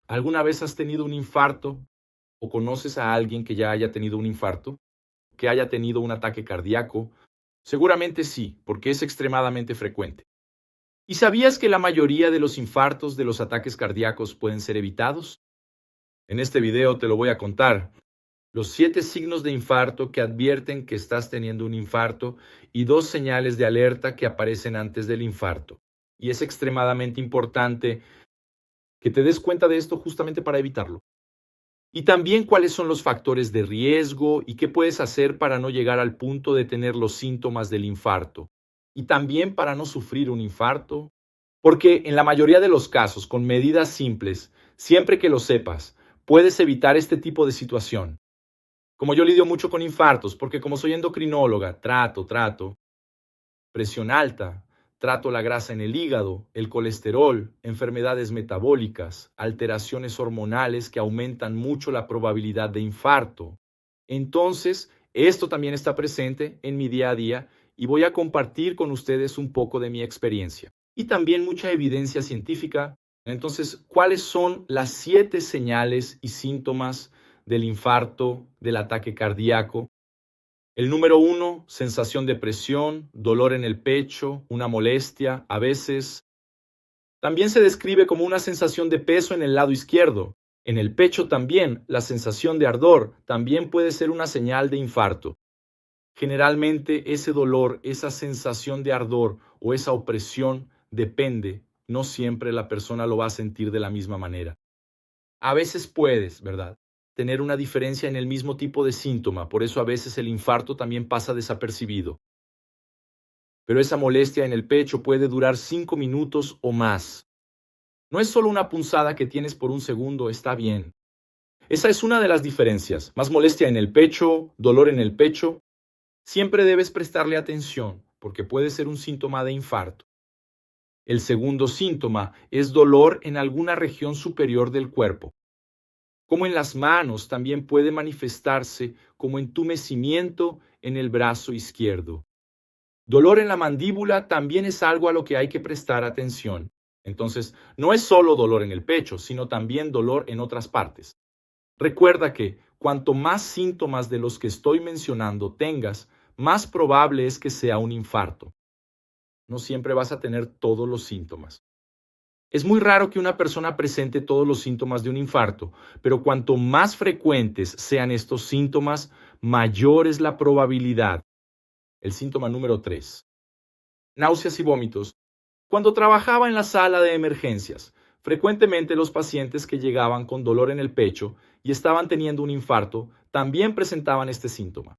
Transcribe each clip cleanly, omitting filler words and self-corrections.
¿Alguna vez has tenido un infarto o conoces a alguien que ya haya tenido un infarto, que haya tenido un ataque cardíaco? Seguramente sí, porque es extremadamente frecuente. ¿Y sabías que la mayoría de los infartos de los ataques cardíacos pueden ser evitados? En este video te lo voy a contar. Los 7 signos de infarto que advierten que estás teniendo un infarto y 2 señales de alerta que aparecen antes del infarto. Y es extremadamente importante que te des cuenta de esto justamente para evitarlo. Y también cuáles son los factores de riesgo y qué puedes hacer para no llegar al punto de tener los síntomas del infarto. Y también para no sufrir un infarto. Porque en la mayoría de los casos, con medidas simples, siempre que lo sepas, puedes evitar este tipo de situación. Como yo lidio mucho con infartos, porque como soy endocrinóloga, trato presión alta, trato la grasa en el hígado, el colesterol, enfermedades metabólicas, alteraciones hormonales que aumentan mucho la probabilidad de infarto. Entonces, esto también está presente en mi día a día y voy a compartir con ustedes un poco de mi experiencia. Y también mucha evidencia científica. Entonces, ¿cuáles son las 7 señales y síntomas del infarto, del ataque cardíaco? El número 1, sensación de presión, dolor en el pecho, una molestia, a veces. También se describe como una sensación de peso en el lado izquierdo. En el pecho también, la sensación de ardor también puede ser una señal de infarto. Generalmente ese dolor, esa sensación de ardor o esa opresión depende, no siempre la persona lo va a sentir de la misma manera. A veces puedes, ¿verdad?, tener una diferencia en el mismo tipo de síntoma, por eso a veces el infarto también pasa desapercibido. Pero esa molestia en el pecho puede durar 5 minutos o más. No es solo una punzada que tienes por un segundo, está bien. Esa es una de las diferencias. Más molestia en el pecho, dolor en el pecho. Siempre debes prestarle atención, porque puede ser un síntoma de infarto. El segundo síntoma es dolor en alguna región superior del cuerpo. Como en las manos, también puede manifestarse como entumecimiento en el brazo izquierdo. Dolor en la mandíbula también es algo a lo que hay que prestar atención. Entonces, no es solo dolor en el pecho, sino también dolor en otras partes. Recuerda que cuanto más síntomas de los que estoy mencionando tengas, más probable es que sea un infarto. No siempre vas a tener todos los síntomas. Es muy raro que una persona presente todos los síntomas de un infarto, pero cuanto más frecuentes sean estos síntomas, mayor es la probabilidad. El síntoma número 3. Náuseas y vómitos. Cuando trabajaba en la sala de emergencias, frecuentemente los pacientes que llegaban con dolor en el pecho y estaban teniendo un infarto también presentaban este síntoma.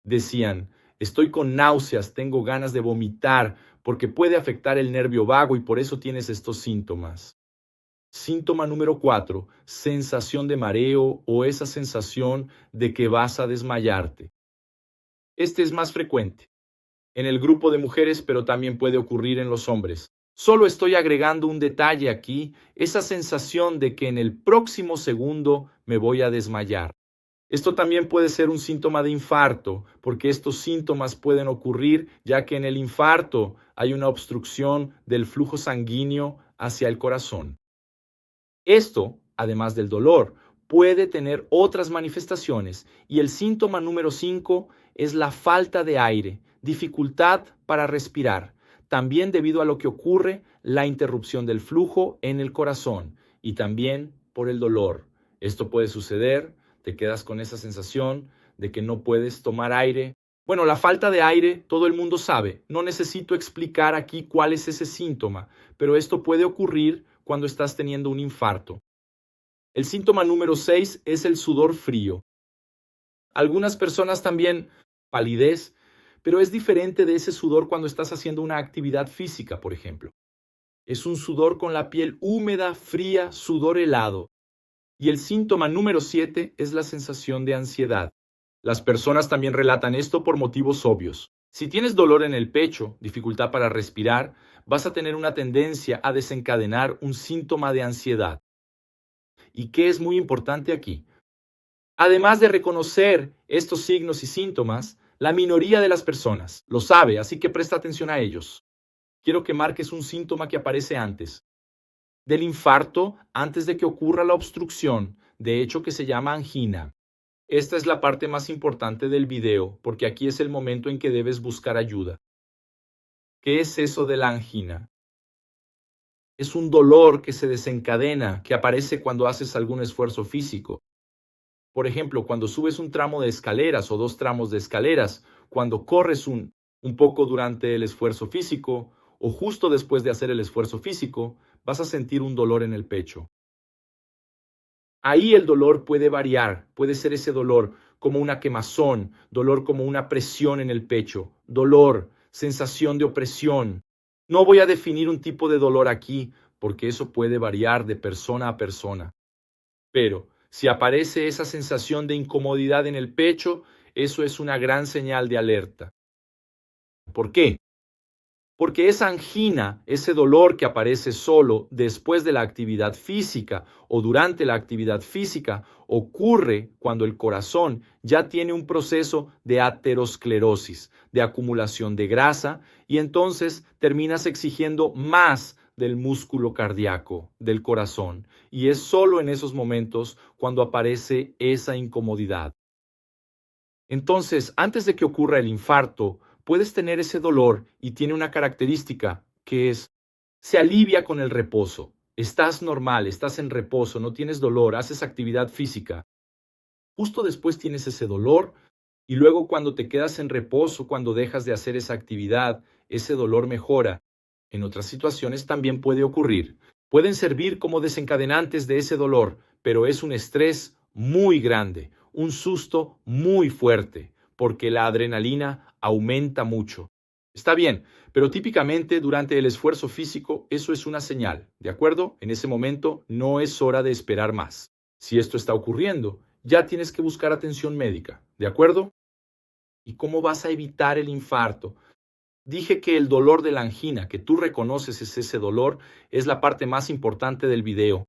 Decían, estoy con náuseas, tengo ganas de vomitar, porque puede afectar el nervio vago y por eso tienes estos síntomas. Síntoma número 4, sensación de mareo o esa sensación de que vas a desmayarte. Este es más frecuente en el grupo de mujeres, pero también puede ocurrir en los hombres. Solo estoy agregando un detalle aquí, esa sensación de que en el próximo segundo me voy a desmayar. Esto también puede ser un síntoma de infarto, porque estos síntomas pueden ocurrir ya que en el infarto hay una obstrucción del flujo sanguíneo hacia el corazón. Esto, además del dolor, puede tener otras manifestaciones y el síntoma número 5 es la falta de aire, dificultad para respirar, también debido a lo que ocurre, la interrupción del flujo en el corazón y también por el dolor. Esto puede suceder, te quedas con esa sensación de que no puedes tomar aire. Bueno, la falta de aire todo el mundo sabe, no necesito explicar aquí cuál es ese síntoma, pero esto puede ocurrir cuando estás teniendo un infarto. El síntoma número 6 es el sudor frío. Algunas personas también palidez, pero es diferente de ese sudor cuando estás haciendo una actividad física, por ejemplo. Es un sudor con la piel húmeda, fría, sudor helado. Y el síntoma número 7 es la sensación de ansiedad. Las personas también relatan esto por motivos obvios. Si tienes dolor en el pecho, dificultad para respirar, vas a tener una tendencia a desencadenar un síntoma de ansiedad. ¿Y qué es muy importante aquí? Además de reconocer estos signos y síntomas, la minoría de las personas lo sabe, así que presta atención a ellos. Quiero que marques un síntoma que aparece antes. del infarto antes de que ocurra la obstrucción, de hecho que se llama angina. Esta es la parte más importante del video, porque aquí es el momento en que debes buscar ayuda. ¿Qué es eso de la angina? Es un dolor que se desencadena, que aparece cuando haces algún esfuerzo físico. Por ejemplo, cuando subes un tramo de escaleras o dos tramos de escaleras, cuando corres un poco durante el esfuerzo físico o justo después de hacer el esfuerzo físico, vas a sentir un dolor en el pecho. Ahí el dolor puede variar, puede ser ese dolor como una quemazón, dolor como una presión en el pecho, dolor, sensación de opresión. No voy a definir un tipo de dolor aquí, porque eso puede variar de persona a persona. Pero si aparece esa sensación de incomodidad en el pecho, eso es una gran señal de alerta. ¿Por qué? Porque esa angina, ese dolor que aparece solo después de la actividad física o durante la actividad física, ocurre cuando el corazón ya tiene un proceso de aterosclerosis, de acumulación de grasa, y entonces terminas exigiendo más del músculo cardíaco, del corazón. Y es solo en esos momentos cuando aparece esa incomodidad. Entonces, antes de que ocurra el infarto, puedes tener ese dolor y tiene una característica que es, se alivia con el reposo. Estás normal, estás en reposo, no tienes dolor, haces actividad física. Justo después tienes ese dolor y luego cuando te quedas en reposo, cuando dejas de hacer esa actividad, ese dolor mejora. En otras situaciones también puede ocurrir. Pueden servir como desencadenantes de ese dolor, pero es un estrés muy grande, un susto muy fuerte, porque la adrenalina aumenta mucho. Está bien, pero típicamente durante el esfuerzo físico eso es una señal, ¿de acuerdo? En ese momento no es hora de esperar más. Si esto está ocurriendo, ya tienes que buscar atención médica, ¿de acuerdo? ¿Y cómo vas a evitar el infarto? Dije que el dolor de la angina, que tú reconoces es ese dolor, es la parte más importante del video.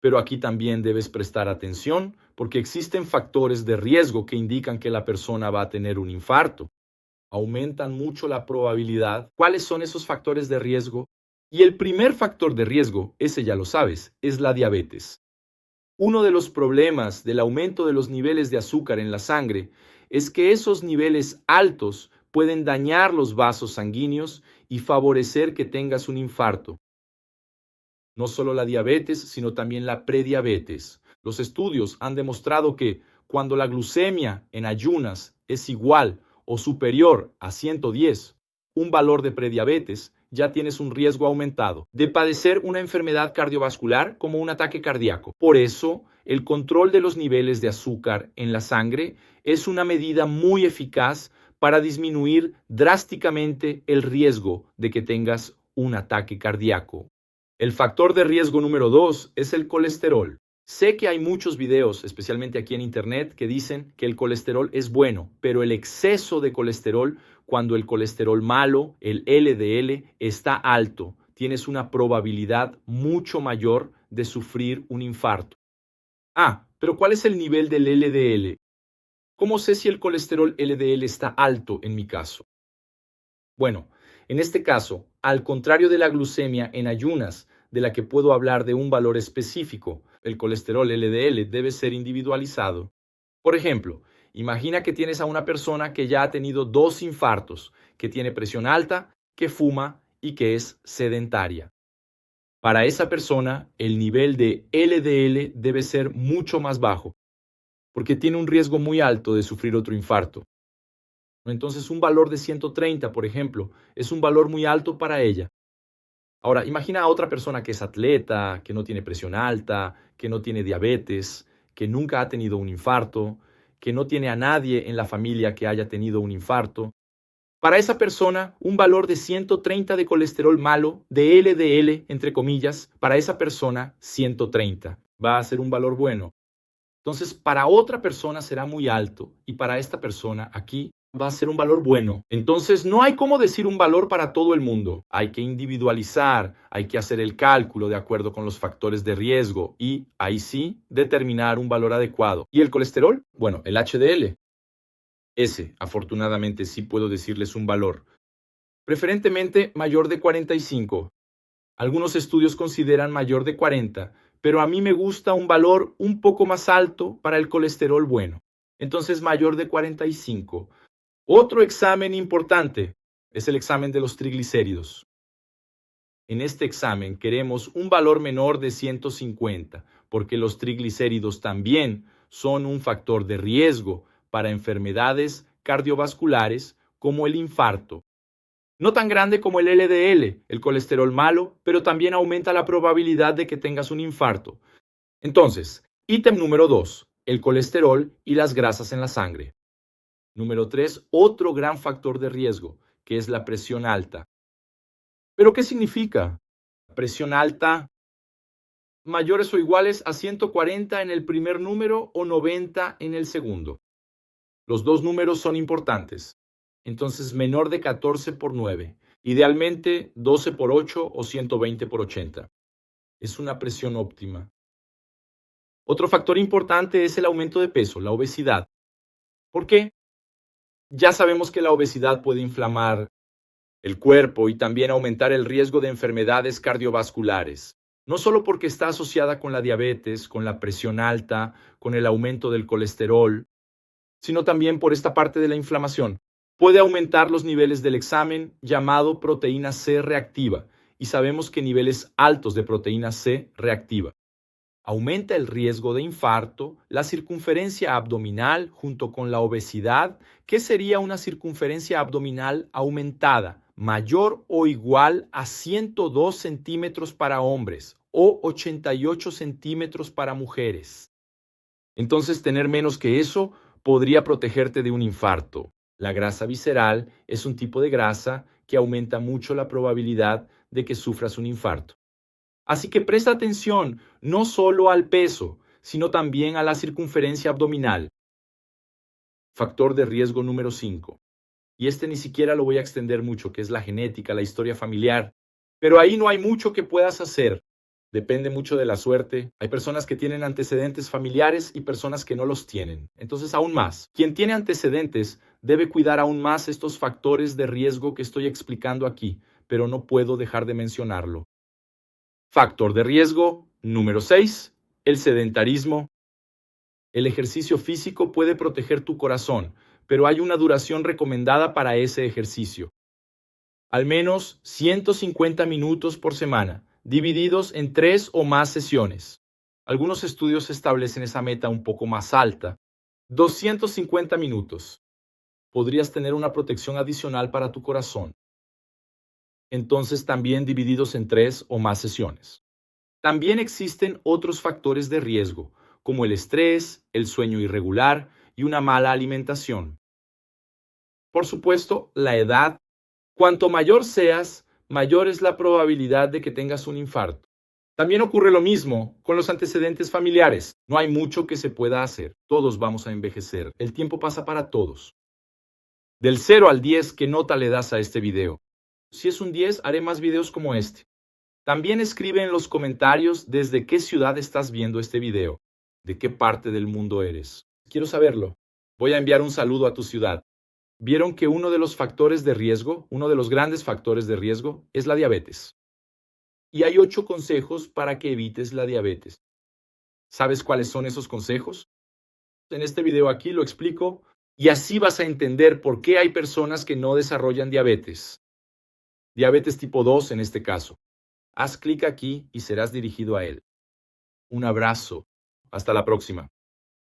Pero aquí también debes prestar atención porque existen factores de riesgo que indican que la persona va a tener un infarto. Aumentan mucho la probabilidad. ¿Cuáles son esos factores de riesgo? Y el primer factor de riesgo, ese ya lo sabes, es la diabetes. Uno de los problemas del aumento de los niveles de azúcar en la sangre es que esos niveles altos pueden dañar los vasos sanguíneos y favorecer que tengas un infarto. No solo la diabetes, sino también la prediabetes. Los estudios han demostrado que cuando la glucemia en ayunas es igual o superior a 110, un valor de prediabetes, ya tienes un riesgo aumentado de padecer una enfermedad cardiovascular como un ataque cardíaco. Por eso, el control de los niveles de azúcar en la sangre es una medida muy eficaz para disminuir drásticamente el riesgo de que tengas un ataque cardíaco. El factor de riesgo número 2 es el colesterol. Sé que hay muchos videos, especialmente aquí en internet, que dicen que el colesterol es bueno, pero el exceso de colesterol, cuando el colesterol malo, el LDL, está alto, tienes una probabilidad mucho mayor de sufrir un infarto. Pero ¿cuál es el nivel del LDL? ¿Cómo sé si el colesterol LDL está alto en mi caso? Bueno, en este caso, al contrario de la glucemia en ayunas, de la que puedo hablar de un valor específico, el colesterol LDL debe ser individualizado. Por ejemplo, imagina que tienes a una persona que ya ha tenido 2 infartos, que tiene presión alta, que fuma y que es sedentaria. Para esa persona, el nivel de LDL debe ser mucho más bajo, porque tiene un riesgo muy alto de sufrir otro infarto. Entonces, un valor de 130, por ejemplo, es un valor muy alto para ella. Ahora, imagina a otra persona que es atleta, que no tiene presión alta, que no tiene diabetes, que nunca ha tenido un infarto, que no tiene a nadie en la familia que haya tenido un infarto. Para esa persona, un valor de 130 de colesterol malo, de LDL, entre comillas, para esa persona, 130. Va a ser un valor bueno. Entonces, para otra persona será muy alto y para esta persona aquí va a ser un valor bueno. Entonces, no hay cómo decir un valor para todo el mundo. Hay que individualizar, hay que hacer el cálculo de acuerdo con los factores de riesgo y, ahí sí, determinar un valor adecuado. ¿Y el colesterol? Bueno, el HDL. Ese, afortunadamente, sí puedo decirles un valor. Preferentemente mayor de 45. Algunos estudios consideran mayor de 40, pero a mí me gusta un valor un poco más alto para el colesterol bueno. Entonces, mayor de 45. Otro examen importante es el examen de los triglicéridos. En este examen queremos un valor menor de 150, porque los triglicéridos también son un factor de riesgo para enfermedades cardiovasculares como el infarto. No tan grande como el LDL, el colesterol malo, pero también aumenta la probabilidad de que tengas un infarto. Entonces, ítem número 2, el colesterol y las grasas en la sangre. Número 3, otro gran factor de riesgo, que es la presión alta. ¿Pero qué significa? Presión alta, mayores o iguales a 140 en el primer número o 90 en el segundo. Los dos números son importantes. Entonces, menor de 14 por 9. Idealmente, 12 por 8 o 120 por 80. Es una presión óptima. Otro factor importante es el aumento de peso, la obesidad. ¿Por qué? Ya sabemos que la obesidad puede inflamar el cuerpo y también aumentar el riesgo de enfermedades cardiovasculares. No solo porque está asociada con la diabetes, con la presión alta, con el aumento del colesterol, sino también por esta parte de la inflamación. Puede aumentar los niveles del examen llamado proteína C reactiva, y sabemos que niveles altos de proteína C reactiva aumenta el riesgo de infarto, la circunferencia abdominal junto con la obesidad. ¿Qué sería una circunferencia abdominal aumentada? Mayor o igual a 102 centímetros para hombres o 88 centímetros para mujeres. Entonces, tener menos que eso podría protegerte de un infarto. La grasa visceral es un tipo de grasa que aumenta mucho la probabilidad de que sufras un infarto. Así que presta atención no solo al peso, sino también a la circunferencia abdominal. Factor de riesgo número 5. Y este ni siquiera lo voy a extender mucho, que es la genética, la historia familiar. Pero ahí no hay mucho que puedas hacer. Depende mucho de la suerte. Hay personas que tienen antecedentes familiares y personas que no los tienen. Entonces, aún más. Quien tiene antecedentes debe cuidar aún más estos factores de riesgo que estoy explicando aquí, pero no puedo dejar de mencionarlo. Factor de riesgo número 6, el sedentarismo. El ejercicio físico puede proteger tu corazón, pero hay una duración recomendada para ese ejercicio. Al menos 150 minutos por semana, divididos en 3 o más sesiones. Algunos estudios establecen esa meta un poco más alta. 250 minutos. Podrías tener una protección adicional para tu corazón. Entonces también divididos en 3 o más sesiones. También existen otros factores de riesgo, como el estrés, el sueño irregular y una mala alimentación. Por supuesto, la edad. Cuanto mayor seas, mayor es la probabilidad de que tengas un infarto. También ocurre lo mismo con los antecedentes familiares. No hay mucho que se pueda hacer. Todos vamos a envejecer. El tiempo pasa para todos. Del 0 al 10, ¿qué nota le das a este video? Si es un 10, haré más videos como este. También escribe en los comentarios desde qué ciudad estás viendo este video, de qué parte del mundo eres. Quiero saberlo. Voy a enviar un saludo a tu ciudad. Vieron que uno de los factores de riesgo, uno de los grandes factores de riesgo, es la diabetes. Y hay 8 consejos para que evites la diabetes. ¿Sabes cuáles son esos consejos? En este video aquí lo explico y así vas a entender por qué hay personas que no desarrollan diabetes. Diabetes tipo 2 en este caso. Haz clic aquí y serás dirigido a él. Un abrazo. Hasta la próxima.